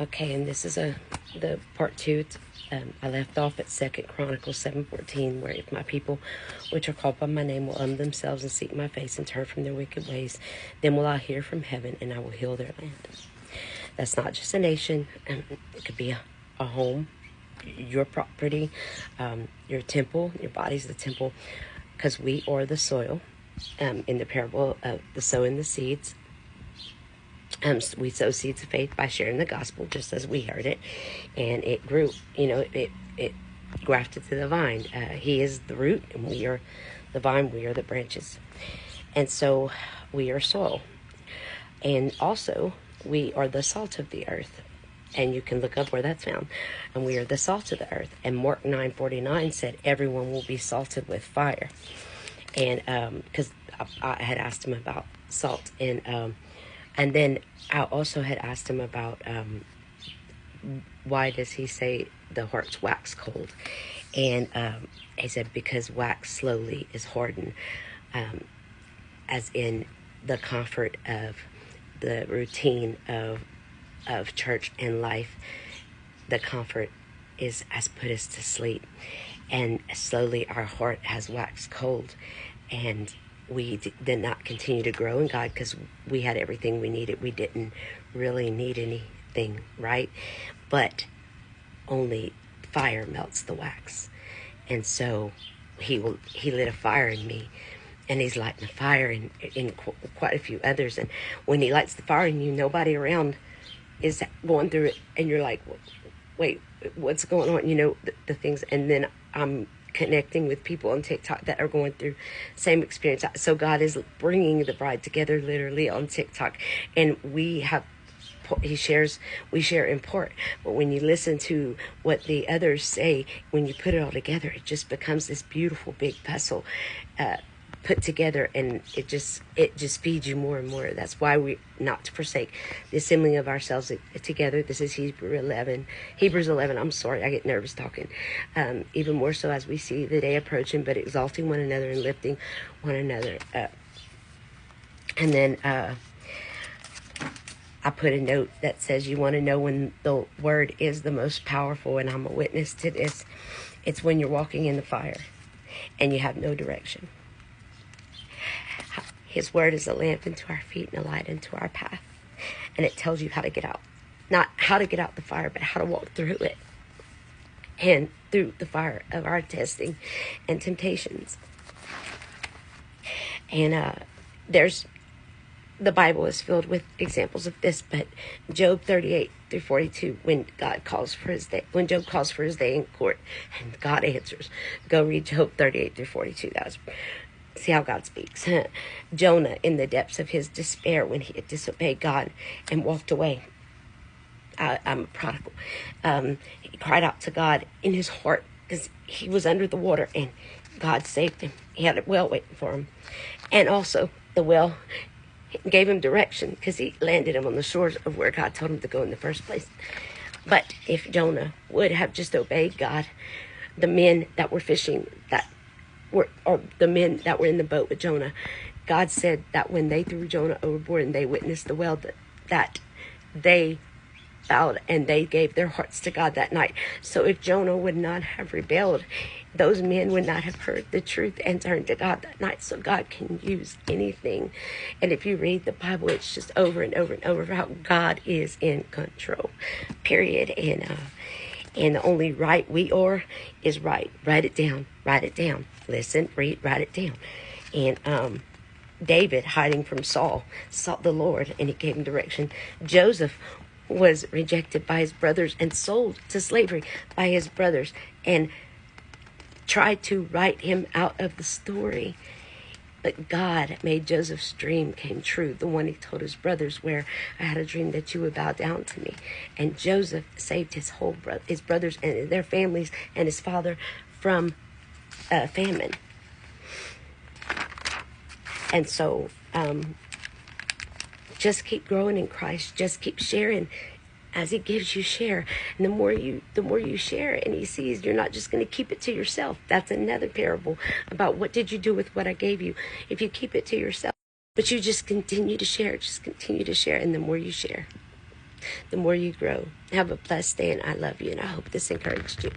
Okay, and this is the part two. I left off at 2 Chronicles 7:14, where if my people, which are called by my name, will humble themselves and seek my face and turn from their wicked ways, then will I hear from heaven and I will heal their land. That's not just a nation. It could be a home, your property, your temple. Your body's the temple, because we are the soil. In the parable of the sowing the seeds, we sow seeds of faith by sharing the gospel, just as we heard it, and it grew. It grafted to the vine. He is the root, and we are the vine. We are the branches, and so we are soil, and also we are the salt of the earth. And you can look up where that's found. And we are the salt of the earth. And Mark 9:49 said, "Everyone will be salted with fire." And because I had asked him about salt, and then I also had asked him about why does he say the heart's wax cold, and he said because wax slowly is hardened, as in the comfort of the routine of church and life. The comfort has put us to sleep, and slowly our heart has waxed cold, and we did not continue to grow in God because we had everything we needed. We didn't really need anything, right? But only fire melts the wax. And so he lit a fire in me, and he's lighting a fire in quite a few others. And when he lights the fire in you, nobody around is going through it, and you're like, wait, what's going on? The things. And then I'm connecting with people on TikTok that are going through same experience. So God is bringing the bride together literally on TikTok, and we share in part. But when you listen to what the others say, when you put it all together, it just becomes this beautiful big puzzle put together, and it just feeds you more and more. That's why we not to forsake the assembling of ourselves together. This is Hebrews 11. I'm sorry, I get nervous talking. Even more so as we see the day approaching, but exalting one another and lifting one another up. And then I put a note that says, you want to know when the word is the most powerful, and I'm a witness to this. It's when you're walking in the fire and you have no direction. His word is a lamp unto our feet and a light unto our path. And it tells you how to get out. Not how to get out the fire, but how to walk through it. And through the fire of our testing and temptations. And the Bible is filled with examples of this, but Job 38-42, when Job calls for his day in court, and God answers. Go read Job 38-42. See how God speaks. Jonah, in the depths of his despair, when he had disobeyed God and walked away. I'm a prodigal. He cried out to God in his heart because he was under the water, and God saved him. He had a well waiting for him. And also, the well gave him direction because he landed him on the shores of where God told him to go in the first place. But if Jonah would have just obeyed God, the men that were fishing or the men that were in the boat with Jonah, God said that when they threw Jonah overboard and they witnessed the well, that they bowed and they gave their hearts to God that night. So if Jonah would not have rebelled, those men would not have heard the truth and turned to God that night. So God can use anything. And if you read the Bible, it's just over and over and over how God is in control, period. And the only right we are is right. Write it down. Listen, read, write it down. And David, hiding from Saul, sought the Lord, and he gave him direction. Joseph was rejected by his brothers and sold to slavery by his brothers, and tried to write him out of the story. But God made Joseph's dream came true, the one he told his brothers, where I had a dream that you would bow down to me. And Joseph saved his brothers and their families and his father from famine. And so just keep growing in Christ. Just keep sharing as he gives you share. And the more you share, and he sees you're not just going to keep it to yourself. That's another parable about what did you do with what I gave you. If you keep it to yourself, but you just continue to share, and the more you share, the more you grow. Have a blessed day, and I love you, and I hope this encouraged you.